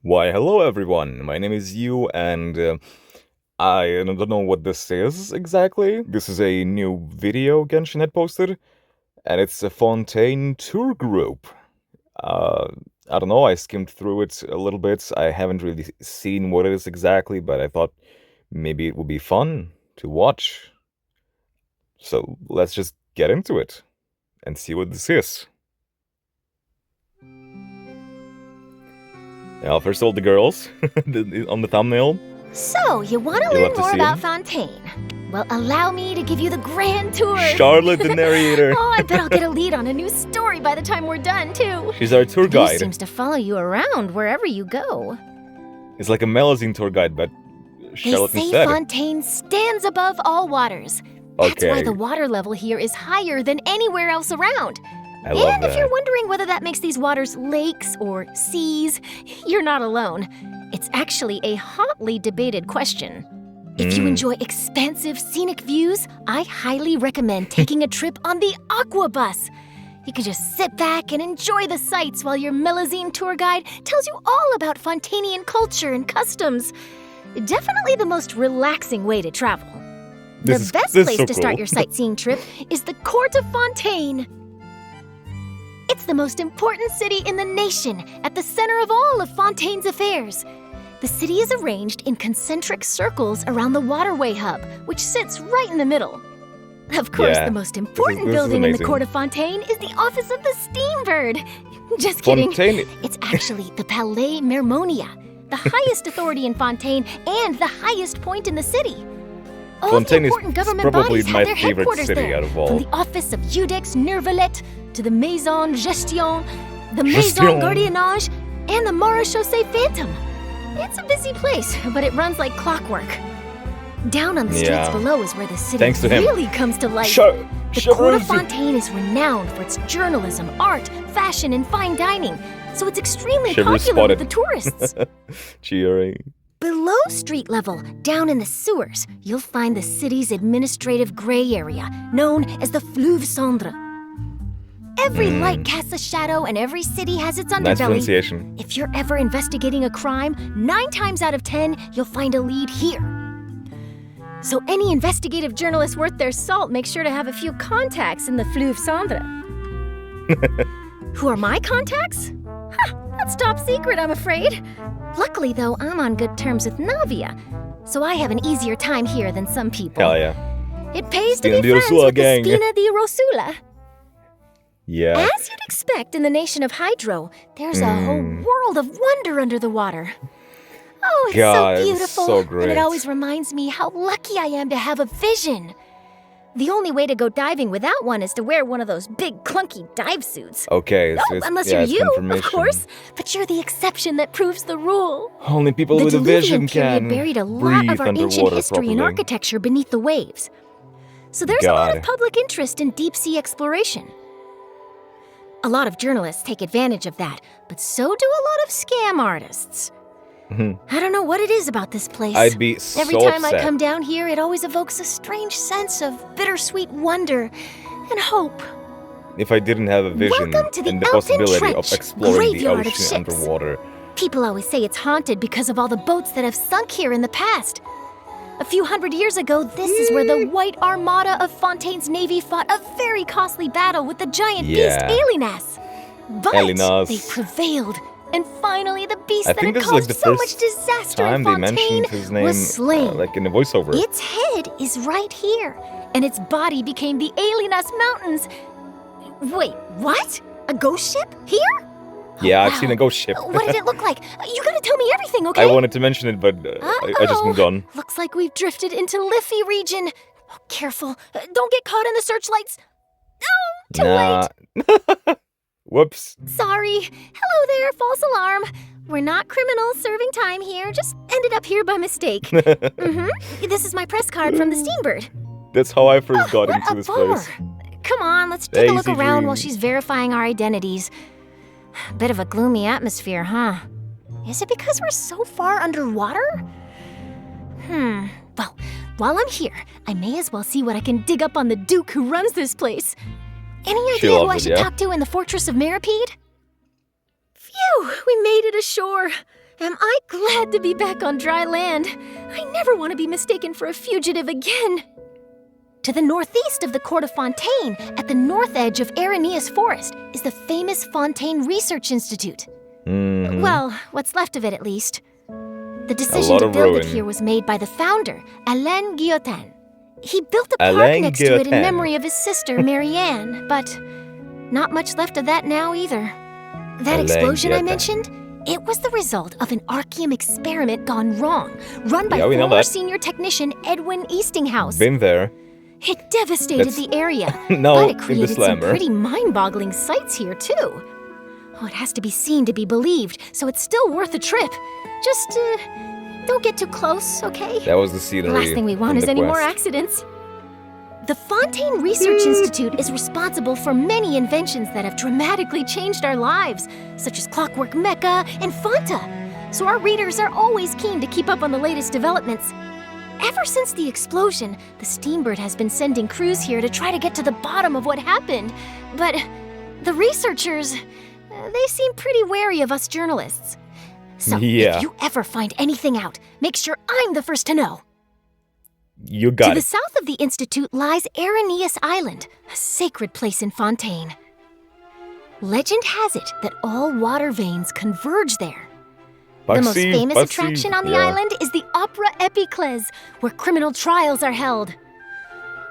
Why, hello everyone. My name is Yu, and I don't know what this is exactly. This is a new video Genshin had posted, and it's a Fontaine tour group. Uh, I don't know, I skimmed through it a little bit. I haven't really seen what it is exactly, but I thought maybe it would be fun to watch. So let's just get into it and see what this is. Now, first of all, the girls on the thumbnail. So, you want to You'll learn have to more see about him. Fontaine? Well, allow me to give you the grand tour. Charlotte, the narrator. Oh, I bet I'll get a lead on a new story by the time we're done, too. She's our tour He guide. seems to follow you around wherever you go. It's like a Melazine tour guide, but Charlotte They say instead. Fontaine stands above all waters. That's why Okay. the water level here is higher than anywhere else around. I love And if you're that. wondering whether that makes these waters lakes or seas, you're not alone. It's actually a hotly debated question. If you enjoy expansive scenic views, I highly recommend taking a trip on the Aqua Bus. You can just sit back and enjoy the sights while your Melazine tour guide tells you all about Fontainian culture and customs. Definitely the most relaxing way to travel. The best this is place so to start cool. your sightseeing trip is the Court of Fontaine. It's the most important city in the nation, at the center of all of Fontaine's affairs. The city is arranged in concentric circles around the waterway hub, which sits right in the middle. Of course, Yeah, the most important this is building in the amazing. Court of Fontaine is the office of the Steambird. Just kidding. Fontaine. It's actually the Palais Mermonia, the highest authority in Fontaine and the highest point in the city. All Fontaine the is important government probably bodies my have their favorite headquarters city there, out of all. from the office of Judex Nervalet to the Maison Gestion, the Gestion. Maison Gardiennage, and the Marechaussee Phantom. It's a busy place, but it runs like clockwork. Down on the streets Yeah. below is where the city Thanks to him. really comes to life. The Court of Fontaine is renowned for its journalism, art, fashion, and fine dining, so it's extremely Shivers popular with spotted. the tourists. Cheering. Below street level, down in the sewers, you'll find the city's administrative gray area, known as the Fleuve Cendre. Every light casts a shadow and every city has its Nice underbelly. pronunciation. If you're ever investigating a crime, 9 times out of 10, you'll find a lead here. So any investigative journalist worth their salt makes sure to have a few contacts in the Fleuve Cendre. Who are my contacts? That's top secret, I'm afraid. Luckily, though, I'm on good terms with Navia, so I have an easier time here than some people. Hell yeah. It pays to Stina be di friends Rosula with gang. the Stina di Rosula. Yeah. As you'd expect in the nation of Hydro, there's a whole world of wonder under the water. Oh, it's God, so it's beautiful, so and great. it always reminds me how lucky I am to have a vision. The only way to go diving without one is to wear one of those big, clunky dive suits. Okay, so Oh, it's, unless yeah, you're it's you, of confirmation. course. But you're the exception that proves the rule. Only people The with a vision Diluvian period can buried a lot breathe of our ancient underwater history and properly. architecture beneath the waves. So there's a lot God. of public interest in deep-sea exploration. A lot of journalists take advantage of that, but so do a lot of scam artists. I don't know what it is about this place. I'd be so Every time I upset. come down here, it always evokes a strange sense of bittersweet wonder and hope. If I didn't have a vision Welcome to the and the Elton possibility Trench, of exploring the graveyard of ocean ships. underwater. People always say it's haunted because of all the boats that have sunk here in the past. A few hundred years ago, this is where the White Armada of Fontaine's navy fought a very costly battle with the giant beast Yeah. Alinas. But Alinas. they prevailed, and finally the beast I that think had this is like caused the so much first disaster in time they Fontaine mentioned his name, was slain. like in the voiceover. Its head is right here, and its body became the Alinas Mountains. Wait, what? A ghost ship? Here? Yeah, I've Wow. seen a ghost ship. What did it look like? You gotta tell me everything, okay? I wanted to mention it, but I just moved on. Looks like we've drifted into Liffey region. Oh, careful. Don't get caught in the searchlights. Oh, too late. Whoops. Sorry. Hello there, false alarm. We're not criminals serving time here. Just ended up here by mistake. This is my press card from the Steambird. That's how I first got What into a this bummer. place. Come on, let's take a look Daisy around while dream. she's verifying our identities. Bit of a gloomy atmosphere, huh? Is it because we're so far underwater? Well, while I'm here, I may as well see what I can dig up on the Duke who runs this place. Any She idea who I loves it, should yeah. talk to in the Fortress of Meripede? Phew, we made it ashore. Am I glad to be back on dry land. I never want to be mistaken for a fugitive again. To the northeast of the court of Fontaine, at the north edge of Araneus Forest, is the famous Fontaine Research Institute. Well, what's left of it at least. The decision to build it here was made by the founder, Alain Guillotin. He built a park next to it in memory of his sister, Marianne, but not much left of that now either. That explosion I mentioned, it was the result of an Archeum experiment gone wrong, run by former senior technician Edwin Eastinghouse. Been there. It devastated the area, but it created some pretty mind-boggling sights here, too. Oh, it has to be seen to be believed, so it's still worth a trip. Just, don't get too close, okay? That was the scenery. The last thing we want is any more accidents. The Fontaine Research Institute is responsible for many inventions that have dramatically changed our lives, such as Clockwork Mecha and Fanta. So our readers are always keen to keep up on the latest developments. Ever since the explosion, the Steambird has been sending crews here to try to get to the bottom of what happened. But the researchers, they seem pretty wary of us journalists. So if you ever find anything out, make sure I'm the first to know. You got it. To the south of the Institute lies Araneus Island, a sacred place in Fontaine. Legend has it that all water veins converge there. The most famous attraction on the island is the Opera Epiclese, where criminal trials are held.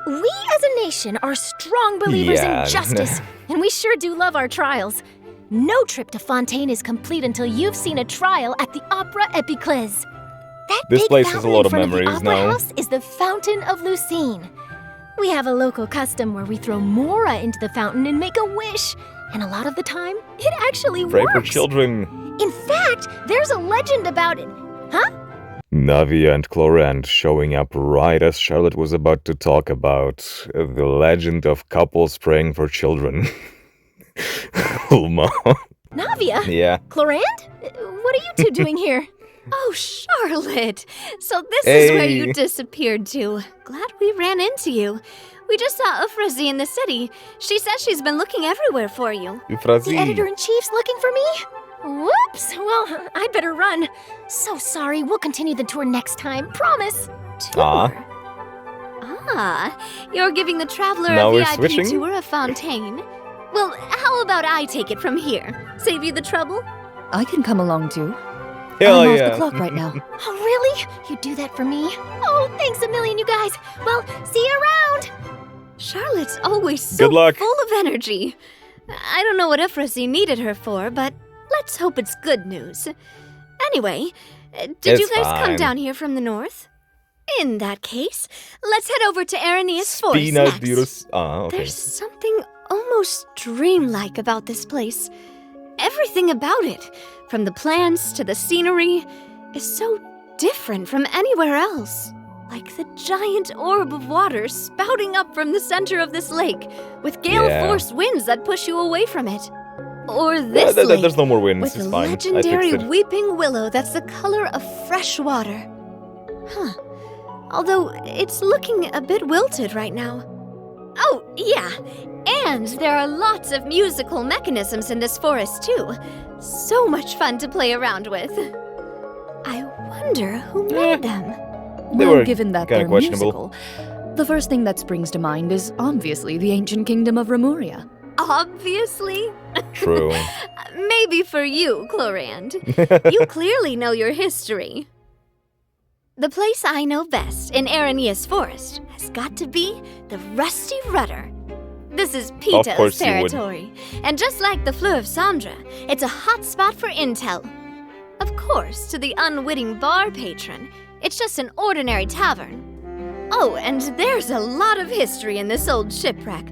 We as a nation are strong believers in justice, and we sure do love our trials. No trip to Fontaine is complete until you've seen a trial at the Opera Epiclese. This place has a lot of memories now. The Opera House is the Fountain of Lucine. We have a local custom where we throw Mora into the fountain and make a wish. And a lot of the time, it actually works. Pray for children. In fact, there's a legend about it. Huh? Navia and Clorand showing up right as Charlotte was about to talk about the legend of couples praying for children. Ulma. Navia? Yeah. Clorand? What are you two doing here? Oh, Charlotte! So this is where you disappeared to. Glad we ran into you. We just saw Ufrazi in the city. She says she's been looking everywhere for you. Ufrazi. The editor-in-chief's looking for me? Whoops! Well, I'd better run. So sorry, we'll continue the tour next time. Promise. Tour? You're giving the traveler a VIP tour of Fontaine. Well, how about I take it from here? Save you the trouble? I can come along too. Hell I'm off the clock right now. Oh, really? You do that for me? Oh, thanks a million, you guys. Well, see you around. Charlotte's always so full of energy. I don't know what Ufrazi needed her for, but let's hope it's good news. Anyway, did you guys come down here from the north? In that case, let's head over to Araneus Forest next. Okay. There's something almost dreamlike about this place. Everything about it, from the plants to the scenery, is so different from anywhere else. Like the giant orb of water spouting up from the center of this lake, with gale-force winds that push you away from it. Or this lake, there's no more winds. with it's a fine. legendary weeping willow that's the color of fresh water. Although it's looking a bit wilted right now. Oh, yeah. And there are lots of musical mechanisms in this forest, too. So much fun to play around with. I wonder who made them. Well, given that they're musical, the first thing that springs to mind is obviously the ancient kingdom of Remuria. Obviously? True. Maybe for you, Clorand. You clearly know your history. The place I know best in Araneus Forest has got to be the Rusty Rudder. This is Pita's territory, and just like the Fleur of Sandra, it's a hot spot for intel. Of course, to the unwitting bar patron, it's just an ordinary tavern. Oh, and there's a lot of history in this old shipwreck.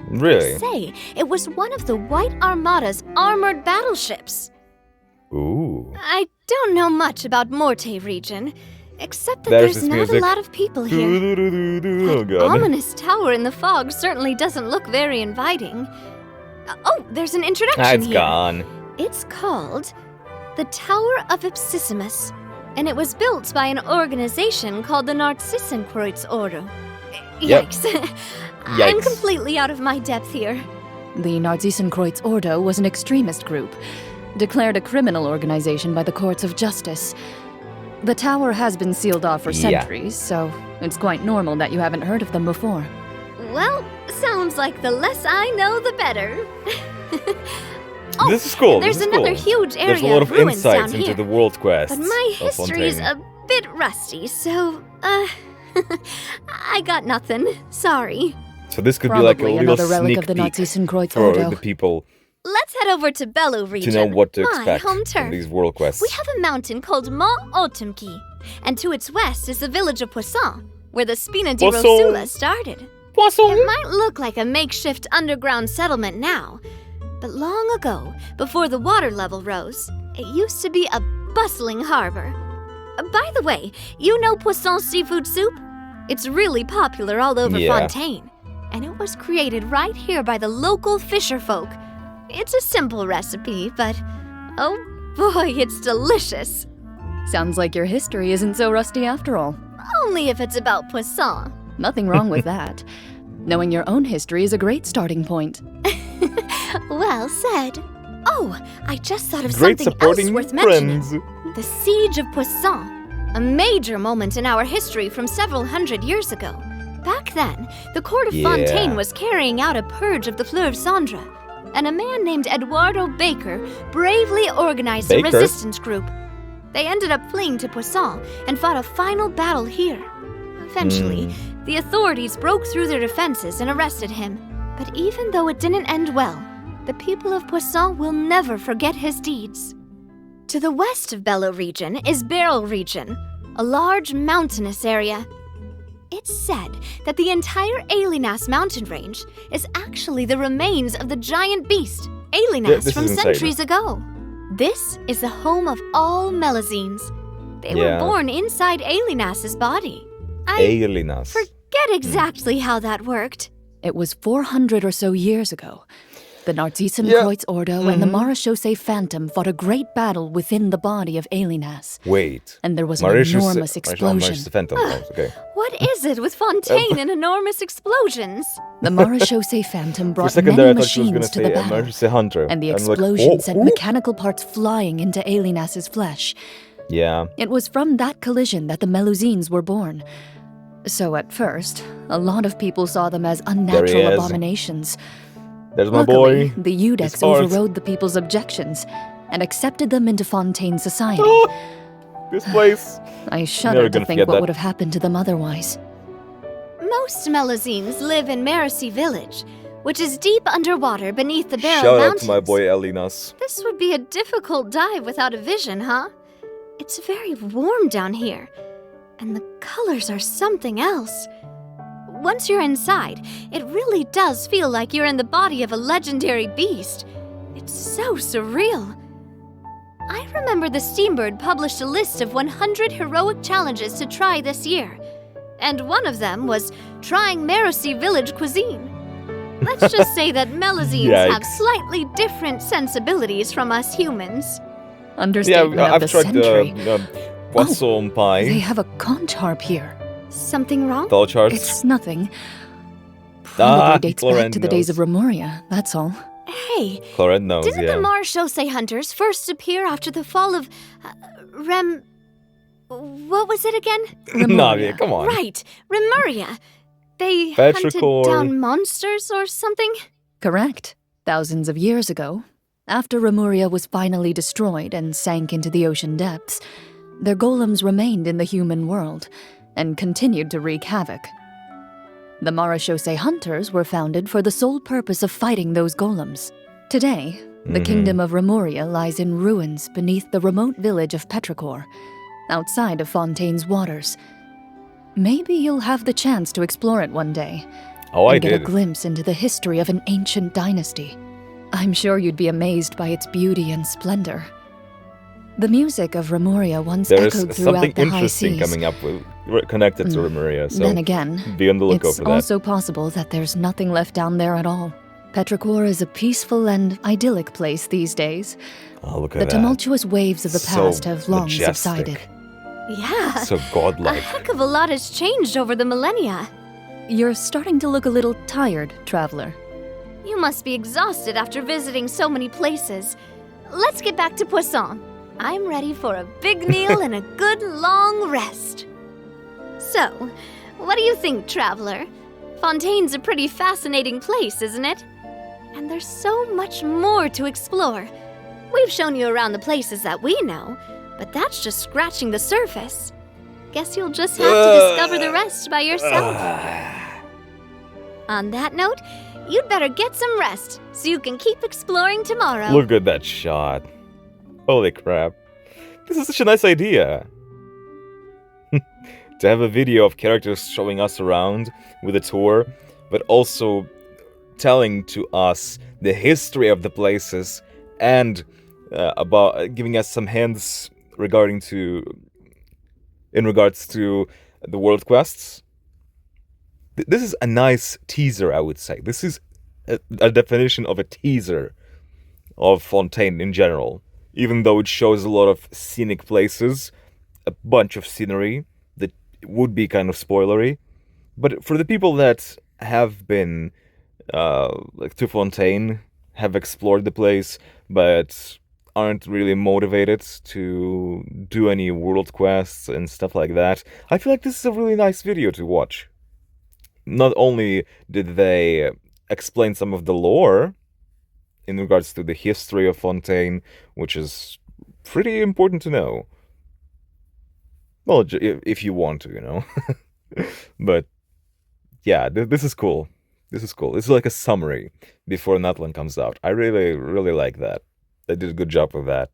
Really? They say it was one of the White Armada's armored battleships. Ooh. I don't know much about Morte region, except that there's not a lot of people here. That ominous tower in the fog certainly doesn't look very inviting. Oh, there's an introduction here. It's gone. It's called the Tower of Ipsissimus, and it was built by an organization called the Narcissenkreuz Ordo. Yikes. I'm completely out of my depth here. The Narcissenkreuz Ordo was an extremist group. declared a criminal organization by the courts of justice. The tower has been sealed off for centuries, so it's quite normal that you haven't heard of them before. Well, sounds like the less I know, the better. This is cool. There's another huge area There's a lot of ruins insights down into here. the world quest. But my of history is Fontaine. a bit rusty, so, I got nothing. Sorry. So this could Probably be like a little another relic sneak of the peek Nazi-Synchreutz's for Ordo. the people Let's head over to Bello region. to know what to my expect home from turf. these world quests. We have a mountain called Mont Autumnki, and to its west is the village of Poisson, where the Spina di Poisson. Rosula started. Poisson. It might look like a makeshift underground settlement now, but long ago, before the water level rose, it used to be a bustling harbor. By the way, you know Poisson seafood soup? It's really popular all over Yeah. Fontaine, and it was created right here by the local fisher folk. It's a simple recipe, but oh boy, it's delicious. Sounds like your history isn't so rusty after all. Only if it's about Poisson. Nothing wrong with that. Knowing your own history is a great starting point. Well said. Oh, I just thought of Great something supporting else worth mentioning. friends. The Siege of Poisson, a major moment in our history from several hundred years ago. Back then, the court of Yeah. Fontaine was carrying out a purge of the Fleuve Cendre, and a man named Eduardo Baker bravely organized Baker? a resistance group. They ended up fleeing to Poisson and fought a final battle here. Eventually, the authorities broke through their defenses and arrested him. But even though it didn't end well, the people of Poisson will never forget his deeds. To the west of Bello region is Beryl region, a large mountainous area. It's said that the entire Alinas mountain range is actually the remains of the giant beast, Alinas, this from is insane. centuries ago. This is the home of all Melazines. They were Yeah. born inside Alinas's body. I Alinas. forget exactly how that worked. It was 400 or so years ago. The Nazi-Synchreutz's Ordo and the Marechaussee Phantom fought a great battle within the body of Alinas. Wait. And there was an Mauritius- enormous explosion. Mauritius Phantom. Oh, okay. What is it with Fontaine and enormous explosions? The Marechaussee Phantom For a brought second there, many I thought she was going machines to to the say battle, Emergency Hunter. and the I'm like, explosion oh, sent ooh. mechanical parts flying into Alinas's flesh. Yeah. It was from that collision that the Melusines were born. So at first, a lot of people saw them as unnatural is. abominations. There's my Luckily, boy. the Udex His part. overrode the people's objections and accepted them into Fontaine society. Oh, this place. I shudder to gonna think forget what that. would have happened to them otherwise. Most Melazines live in Maracy Village, which is deep underwater beneath the Beryl Shout out Mountains. to my boy Elinas. This would be a difficult dive without a vision, huh? It's very warm down here, and the colors are something else. Once you're inside, it really does feel like you're in the body of a legendary beast. It's so surreal. I remember the Steambird published a list of 100 heroic challenges to try this year, and one of them was trying Maracy Village cuisine. Let's just say that Melazines have Yikes. slightly different sensibilities from us humans. Yeah, Understatement of I've the tried century. poisson They pie. have a conch harp here. Something wrong? Tall charts. It's nothing. Probably dates back Chlorine to the days knows. of Remoria, that's all. Hey, Chlorine knows, didn't yeah. the Marechaussee hunters first appear after the fall of what was it again? Nah, yeah, come on. Right, Remuria. They hunted Petrichor. down monsters or something? Correct. Thousands of years ago, after Remuria was finally destroyed and sank into the ocean depths, their golems remained in the human world and continued to wreak havoc. The Marechaussee hunters were founded for the sole purpose of fighting those golems. Today, the kingdom of Remuria lies in ruins beneath the remote village of Petrichor, outside of Fontaine's waters. Maybe you'll have the chance to explore it one day. Oh, I and get did. a glimpse into the history of an ancient dynasty. I'm sure you'd be amazed by its beauty and splendor. The music of Remuria once There's echoed something throughout the high interesting seas. coming up with, connected to Remuria, so Then again, be on the lookout it's for that. also possible that there's nothing left down there at all. Petrichor is a peaceful and idyllic place these days. Oh, look at The that. tumultuous waves of the So past have long majestic. subsided. Yeah. So A godlike. heck of a lot has changed over the millennia. You're starting to look a little tired, traveler. You must be exhausted after visiting so many places. let's get back to Poisson. I'm ready for a big meal and a good long rest. So, what do you think, traveler? Fontaine's a pretty fascinating place, isn't it? And there's so much more to explore. We've shown you around the places that we know, but that's just scratching the surface. Guess you'll just have to discover the rest by yourself. On that note, you'd better get some rest so you can keep exploring tomorrow. Look at that shot. Holy crap. This is such a nice idea. To have a video of characters showing us around with a tour, but also telling to us the history of the places and about giving us some hints in regards to the world quests. This is a nice teaser, I would say. This is a definition of a teaser of Fontaine in general. Even though it shows a lot of scenic places, a bunch of scenery that would be kind of spoilery. But for the people that have been to Fontaine, have explored the place, but aren't really motivated to do any world quests and stuff like that, I feel like this is a really nice video to watch. Not only did they explain some of the lore in regards to the history of Fontaine, which is pretty important to know. Well, if you want to, you know. But yeah, this is cool. This is cool. This is like a summary before Natlan comes out. I really, really like that. They did a good job with that.